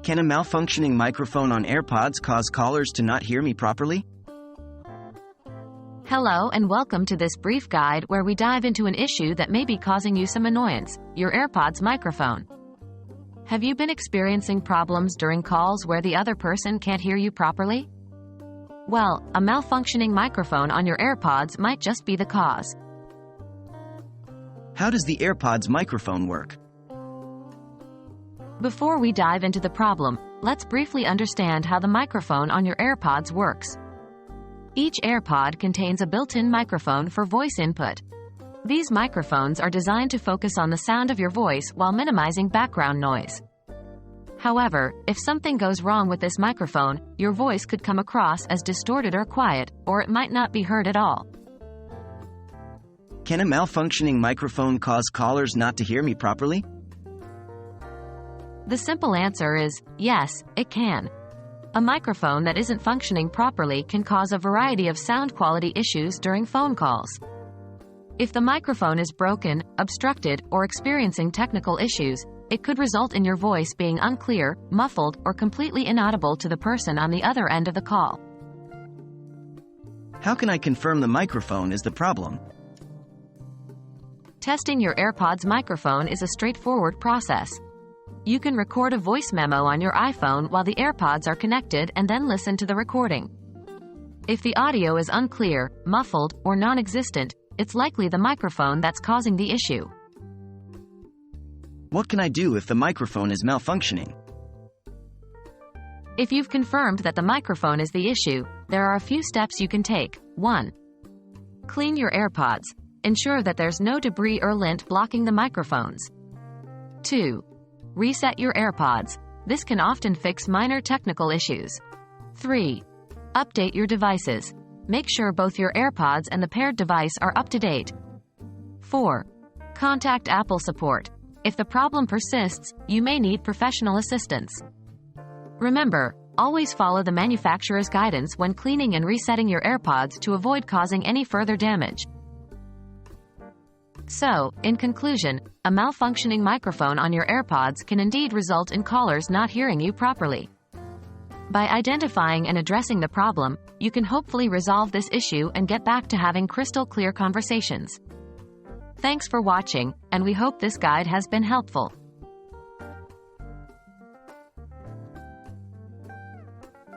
Can a malfunctioning microphone on AirPods cause callers to not hear me properly? Hello and welcome to this brief guide where we dive into an issue that may be causing you some annoyance: your AirPods microphone. Have you been experiencing problems during calls where the other person can't hear you properly? Well, a malfunctioning microphone on your AirPods might just be the cause. How does the AirPods microphone work? Before we dive into the problem, let's briefly understand how the microphone on your AirPods works. Each AirPod contains a built-in microphone for voice input. These microphones are designed to focus on the sound of your voice while minimizing background noise. However, if something goes wrong with this microphone, your voice could come across as distorted or quiet, or it might not be heard at all. Can a malfunctioning microphone cause callers not to hear me properly? The simple answer is yes, it can. A microphone that isn't functioning properly can cause a variety of sound quality issues during phone calls. If the microphone is broken, obstructed, or experiencing technical issues, it could result in your voice being unclear, muffled, or completely inaudible to the person on the other end of the call. How can I confirm the microphone is the problem? Testing your AirPods microphone is a straightforward process. You can record a voice memo on your iPhone while the AirPods are connected and then listen to the recording. If the audio is unclear, muffled, or non-existent, it's likely the microphone that's causing the issue. What can I do if the microphone is malfunctioning? If you've confirmed that the microphone is the issue, there are a few steps you can take. 1. Clean your AirPods. Ensure that there's no debris or lint blocking the microphones. 2. Reset your AirPods. This can often fix minor technical issues. 3. Update your devices. Make sure both your AirPods and the paired device are up to date. 4. Contact Apple support. If the problem persists, you may need professional assistance. Remember, always follow the manufacturer's guidance when cleaning and resetting your AirPods to avoid causing any further damage. So, in conclusion, a malfunctioning microphone on your AirPods can indeed result in callers not hearing you properly. By identifying and addressing the problem, you can hopefully resolve this issue and get back to having crystal clear conversations. Thanks for watching, and we hope this guide has been helpful.